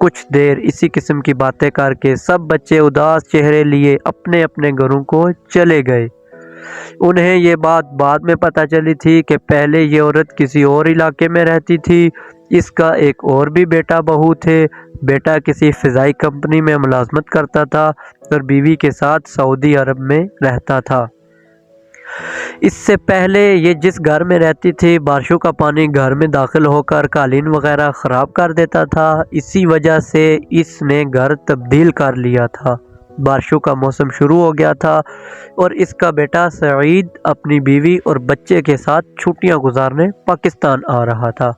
کچھ دیر اسی قسم کی باتیں کر کے سب بچے اداس چہرے لیے اپنے اپنے گھروں کو چلے گئے۔ انہیں یہ بات بعد میں پتہ چلی تھی کہ پہلے یہ عورت کسی اور علاقے میں رہتی تھی۔ اس کا ایک اور بھی بیٹا بہو تھے۔ بیٹا کسی فضائی کمپنی میں ملازمت کرتا تھا اور بیوی کے ساتھ سعودی عرب میں رہتا تھا۔ اس سے پہلے یہ جس گھر میں رہتی تھی، بارشوں کا پانی گھر میں داخل ہو کر قالین وغیرہ خراب کر دیتا تھا۔ اسی وجہ سے اس نے گھر تبدیل کر لیا تھا۔ بارشوں کا موسم شروع ہو گیا تھا اور اس کا بیٹا سعید اپنی بیوی اور بچے کے ساتھ چھٹیاں گزارنے پاکستان آ رہا تھا۔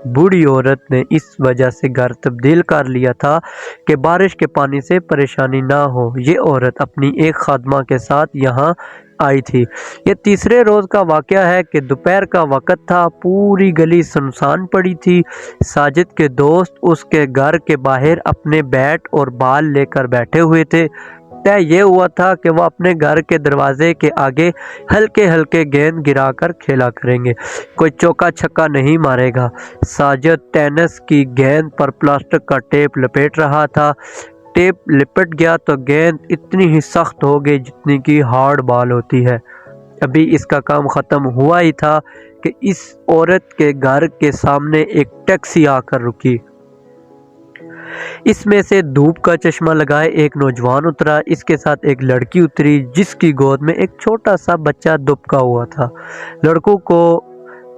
بوڑھی عورت نے اس وجہ سے گھر تبدیل کر لیا تھا کہ بارش کے پانی سے پریشانی نہ ہو۔ یہ عورت اپنی ایک خادمہ کے ساتھ یہاں آئی تھی۔ یہ تیسرے روز کا واقعہ ہے کہ دوپہر کا وقت تھا۔ پوری گلی سنسان پڑی تھی۔ ساجد کے دوست اس کے گھر کے باہر اپنے بیٹ اور بال لے کر بیٹھے ہوئے تھے۔ طے یہ ہوا تھا کہ وہ اپنے گھر کے دروازے کے آگے ہلکے ہلکے گیند گرا کر کھیلا کریں گے، کوئی چوکا چھکا نہیں مارے گا۔ ساجد ٹینس کی گیند پر پلاسٹک کا ٹیپ لپیٹ رہا تھا۔ ٹیپ لپٹ گیا تو گیند اتنی ہی سخت ہو گئی جتنی کی ہارڈ بال ہوتی ہے۔ ابھی اس کا کام ختم ہوا ہی تھا کہ اس عورت کے گھر کے سامنے ایک ٹیکسی آ کر رکی۔ اس میں سے دھوپ کا چشمہ لگائے ایک نوجوان اترا۔ اس کے ساتھ ایک لڑکی اتری جس کی گود میں ایک چھوٹا سا بچہ دبکا ہوا تھا۔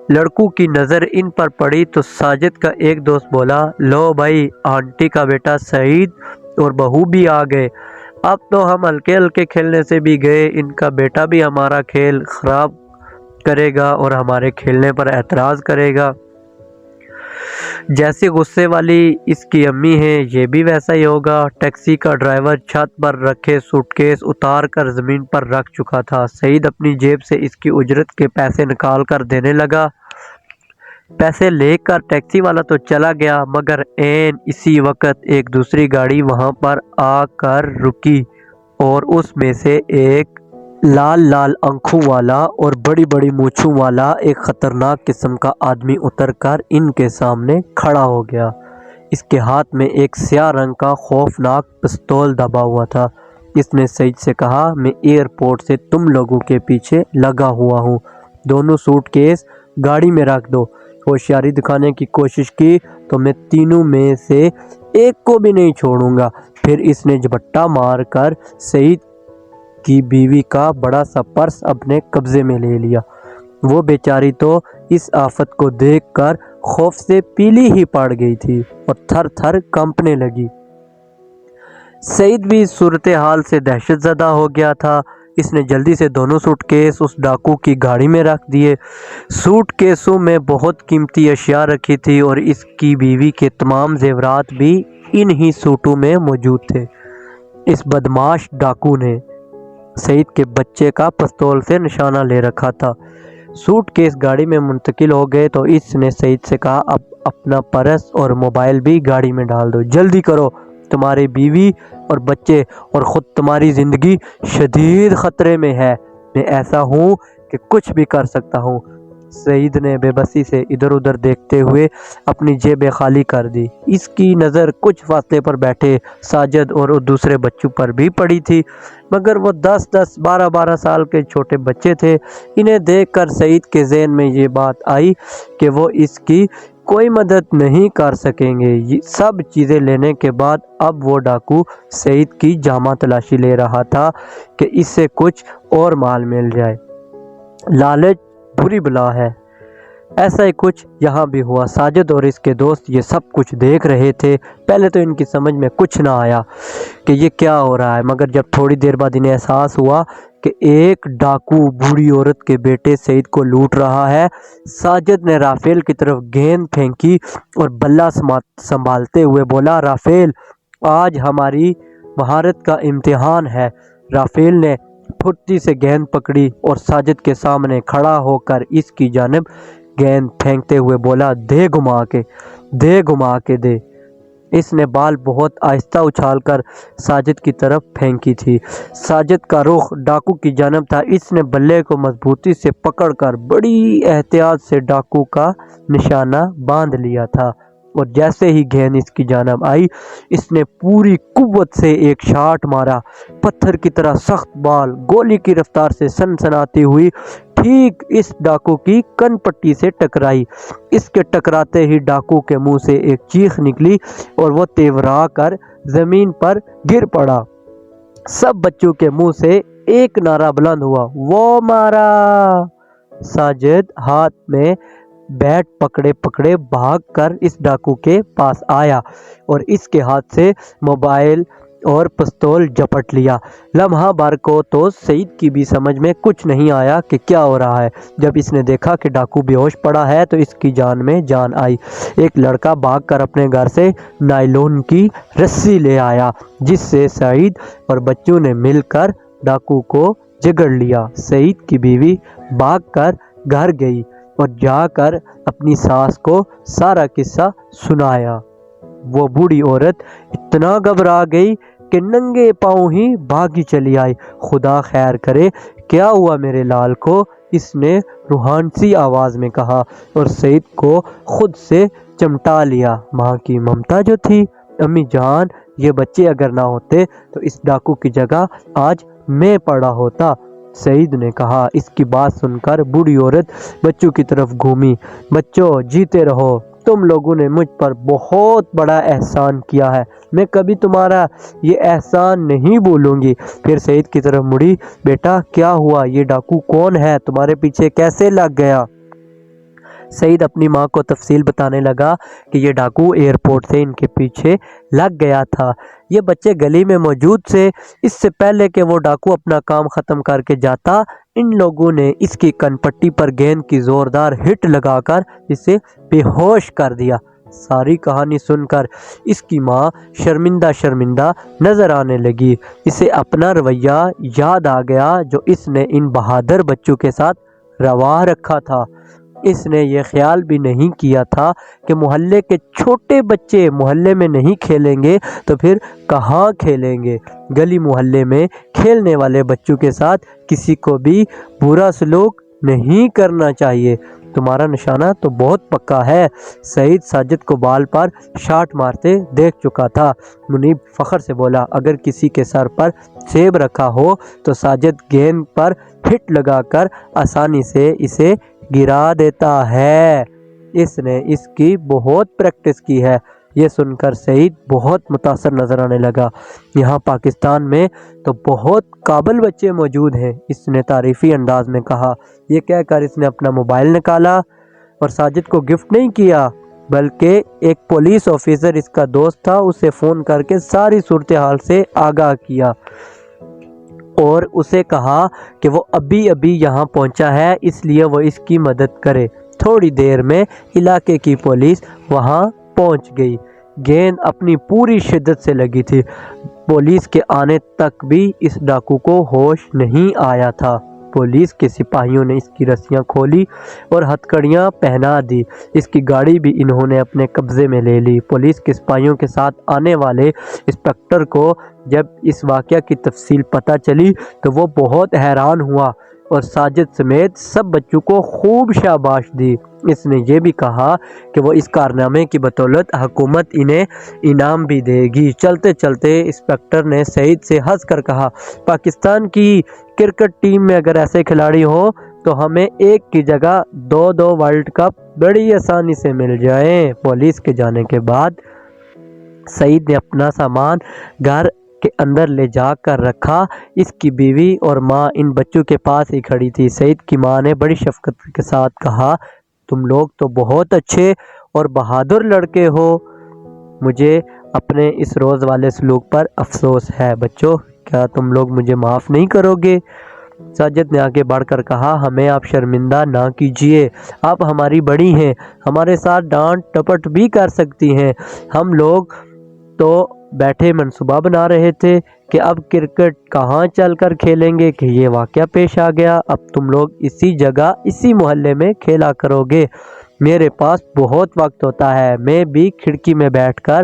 لڑکوں کی نظر ان پر پڑی تو ساجد کا ایک دوست بولا، لو بھائی، آنٹی کا بیٹا سعید اور بہو بھی آ گئے۔ اب تو ہم ہلکے ہلکے کھیلنے سے بھی گئے، ان کا بیٹا بھی ہمارا کھیل خراب کرے گا اور ہمارے کھیلنے پر اعتراض کرے گا۔ جیسی غصے والی اس کی امی ہے، یہ بھی ویسا ہی ہوگا۔ ٹیکسی کا ڈرائیور چھت پر رکھے سوٹ کیس اتار کر زمین پر رکھ چکا تھا۔ سعید اپنی جیب سے اس کی اجرت کے پیسے نکال کر دینے لگا۔ پیسے لے کر ٹیکسی والا تو چلا گیا، مگر عین اسی وقت ایک دوسری گاڑی وہاں پر آ کر رکی اور اس میں سے ایک لال لال آنکھوں والا اور بڑی بڑی مونچھوں والا ایک خطرناک قسم کا آدمی اتر کر ان کے سامنے کھڑا ہو گیا۔ اس کے ہاتھ میں ایک سیاہ رنگ کا خوفناک پستول دبا ہوا تھا۔ اس نے سعید سے کہا، میں ایئرپورٹ سے تم لوگوں کے پیچھے لگا ہوا ہوں، دونوں سوٹ کیس گاڑی میں رکھ دو۔ ہوشیاری دکھانے کی کوشش کی تو میں تینوں میں سے ایک کو بھی نہیں چھوڑوں گا۔ پھر اس نے جھپٹا مار کر سعید کی بیوی کا بڑا سا پرس اپنے قبضے میں لے لیا۔ وہ بیچاری تو اس آفت کو دیکھ کر خوف سے پیلی ہی پڑ گئی تھی اور تھر تھر کانپنے لگی۔ سعید بھی صورتحال سے دہشت زدہ ہو گیا تھا۔ اس نے جلدی سے دونوں سوٹ کیس اس ڈاکو کی گاڑی میں رکھ دیے۔ سوٹ کیسوں میں بہت قیمتی اشیاء رکھی تھی اور اس کی بیوی کے تمام زیورات بھی انہی سوٹوں میں موجود تھے۔ اس بدمعاش ڈاکو نے سعید کے بچے کا پستول سے نشانہ لے رکھا تھا۔ سوٹ کیس گاڑی میں منتقل ہو گئے تو اس نے سعید سے کہا، اب اپنا پرس اور موبائل بھی گاڑی میں ڈال دو، جلدی کرو، تمہاری بیوی اور بچے اور خود تمہاری زندگی شدید خطرے میں ہے، میں ایسا ہوں کہ کچھ بھی کر سکتا ہوں۔ سعید نے بے بسی سے ادھر ادھر دیکھتے ہوئے اپنی جیبیں خالی کر دی۔ اس کی نظر کچھ فاصلے پر بیٹھے ساجد اور دوسرے بچوں پر بھی پڑی تھی، مگر وہ 10-10 12-12 سال کے چھوٹے بچے تھے۔ انہیں دیکھ کر سعید کے ذہن میں یہ بات آئی کہ وہ اس کی کوئی مدد نہیں کر سکیں گے۔ یہ سب چیزیں لینے کے بعد اب وہ ڈاکو سعید کی جامہ تلاشی لے رہا تھا کہ اس سے کچھ اور مال مل جائے۔ لالچ بری بلا ہے۔ ایسا ہی کچھ یہاں بھی ہوا۔ ساجد اور اس کے دوست یہ سب کچھ دیکھ رہے تھے۔ پہلے تو ان کی سمجھ میں کچھ نہ آیا کہ یہ کیا ہو رہا ہے، مگر جب تھوڑی دیر بعد انہیں احساس ہوا کہ ایک ڈاکو بوڑھی عورت کے بیٹے سعید کو لوٹ رہا ہے۔ ساجد نے رافیل کی طرف گیند پھینکی اور بلہ سنبھالتے ہوئے بولا، رافیل، آج ہماری مہارت کا امتحان ہے۔ رافیل نے پھرتی سے گیند پکڑی اور ساجد کے سامنے کھڑا ہو کر اس کی جانب گیند پھینکتے ہوئے بولا، دے گھما کے دے۔ اس نے بال بہت آہستہ اچھال کر ساجد کی طرف پھینکی تھی۔ ساجد کا رخ ڈاکو کی جانب تھا۔ اس نے بلے کو مضبوطی سے پکڑ کر بڑی احتیاط سے ڈاکو کا نشانہ باندھ لیا تھا۔ اور جیسے ہی گیند اس کی جانب آئی اس نے پوری قوت سے ایک شاٹ مارا۔ پتھر کی طرح سخت بال گولی کی رفتار سے سنسناتی ہوئی ٹھیک اس ڈاکو کی کن پٹی سے ٹکرائی۔ اس کے ٹکراتے ہی ڈاکو کے منہ سے ایک چیخ نکلی اور وہ تیورا کر زمین پر گر پڑا۔ سب بچوں کے منہ سے ایک نعرہ بلند ہوا، وہ مارا۔ ساجد ہاتھ میں بیٹ پکڑے بھاگ کر اس ڈاکو کے پاس آیا اور اس کے ہاتھ سے موبائل اور پستول جپٹ لیا۔ لمحہ بھر کو تو سعید کی بھی سمجھ میں کچھ نہیں آیا کہ کیا ہو رہا ہے۔ جب اس نے دیکھا کہ ڈاکو بے ہوش پڑا ہے تو اس کی جان میں جان آئی۔ ایک لڑکا بھاگ کر اپنے گھر سے نائلون کی رسی لے آیا جس سے سعید اور بچوں نے مل کر ڈاکو کو جگڑ لیا۔ سعید کی بیوی بھاگ کر گھر گئی اور جا کر اپنی ساس کو سارا قصہ سنایا۔ وہ بوڑھی عورت اتنا گھبرا گئی کہ ننگے پاؤں ہی بھاگی چلی آئی۔ خدا خیر کرے، کیا ہوا میرے لال کو؟ اس نے روحان سی آواز میں کہا اور سعید کو خود سے چمٹا لیا۔ ماں کی ممتا جو تھی، امی جان یہ بچے اگر نہ ہوتے تو اس ڈاکو کی جگہ آج میں پڑا ہوتا، سعید نے کہا۔ اس کی بات سن کر بوڑھی عورت بچوں کی طرف گھومی۔ بچوں جیتے رہو، تم لوگوں نے مجھ پر بہت بڑا احسان کیا ہے، میں کبھی تمہارا یہ احسان نہیں بھولوں گی۔ پھر سعید کی طرف مڑی، بیٹا کیا ہوا؟ یہ ڈاکو کون ہے؟ تمہارے پیچھے کیسے لگ گیا؟ سعید اپنی ماں کو تفصیل بتانے لگا کہ یہ ڈاکو ایئرپورٹ سے ان کے پیچھے لگ گیا تھا۔ یہ بچے گلی میں موجود تھے۔ اس سے پہلے کہ وہ ڈاکو اپنا کام ختم کر کے جاتا، ان لوگوں نے اس کی کن پٹی پر گیند کی زوردار ہٹ لگا کر اسے بے ہوش کر دیا۔ ساری کہانی سن کر اس کی ماں شرمندہ نظر آنے لگی۔ اسے اپنا رویہ یاد آ گیا جو اس نے ان بہادر بچوں کے ساتھ روا رکھا تھا۔ اس نے یہ خیال بھی نہیں کیا تھا کہ محلے کے چھوٹے بچے محلے میں نہیں کھیلیں گے تو پھر کہاں کھیلیں گے۔ گلی محلے میں کھیلنے والے بچوں کے ساتھ کسی کو بھی برا سلوک نہیں کرنا چاہیے۔ تمہارا نشانہ تو بہت پکا ہے۔ سعید ساجد کو بال پر شاٹ مارتے دیکھ چکا تھا۔ منیب فخر سے بولا، اگر کسی کے سر پر سیب رکھا ہو تو ساجد گیند پر ہٹ لگا کر آسانی سے اسے گرا دیتا ہے۔ اس نے اس کی بہت پریکٹس کی ہے۔ یہ سن کر سعید بہت متاثر نظر آنے لگا۔ یہاں پاکستان میں تو بہت قابل بچے موجود ہیں، اس نے تعریفی انداز میں کہا۔ یہ کہہ کر اس نے اپنا موبائل نکالا اور ساجد کو گفٹ نہیں کیا بلکہ ایک پولیس آفیسر اس کا دوست تھا، اسے فون کر کے ساری صورتحال سے آگاہ کیا اور اسے کہا کہ وہ ابھی یہاں پہنچا ہے، اس لیے وہ اس کی مدد کرے۔ تھوڑی دیر میں علاقے کی پولیس وہاں پہنچ گئی۔ گیند اپنی پوری شدت سے لگی تھی۔ پولیس کے آنے تک بھی اس ڈاکو کو ہوش نہیں آیا تھا۔ پولیس کے سپاہیوں نے اس کی رسیاں کھولی اور ہتھکڑیاں پہنا دی۔ اس کی گاڑی بھی انہوں نے اپنے قبضے میں لے لی۔ پولیس کے سپاہیوں کے ساتھ آنے والے انسپکٹر کو جب اس واقعہ کی تفصیل پتہ چلی تو وہ بہت حیران ہوا اور ساجد سمیت سب بچوں کو خوب شاباش دی۔ اس نے یہ بھی کہا کہ وہ اس کارنامے کی بدولت حکومت انہیں انعام بھی دے گی۔ چلتے چلتے انسپکٹر نے سعید سے ہنس کر کہا، پاکستان کی کرکٹ ٹیم میں اگر ایسے کھلاڑی ہوں تو ہمیں ایک کی جگہ 2 ورلڈ کپ بڑی آسانی سے مل جائیں۔ پولیس کے جانے کے بعد سعید نے اپنا سامان گھر کے اندر لے جا کر رکھا۔ اس کی بیوی اور ماں ان بچوں کے پاس ہی کھڑی تھی۔ سعید کی ماں نے بڑی شفقت کے ساتھ کہا، تم لوگ تو بہت اچھے اور بہادر لڑکے ہو، مجھے اپنے اس روز والے سلوک پر افسوس ہے۔ بچوں کیا تم لوگ مجھے معاف نہیں کرو گے؟ ساجد نے آگے بڑھ کر کہا، ہمیں آپ شرمندہ نہ کیجیے، آپ ہماری بڑی ہیں، ہمارے ساتھ ڈانٹ ٹپٹ بھی کر سکتی ہیں۔ ہم لوگ تو بیٹھے منصوبہ بنا رہے تھے کہ اب کرکٹ کہاں چل کر کھیلیں گے کہ یہ واقعہ پیش آ گیا۔ اب تم لوگ اسی جگہ اسی محلے میں کھیلا کرو گے۔ میرے پاس بہت وقت ہوتا ہے، میں بھی کھڑکی میں بیٹھ کر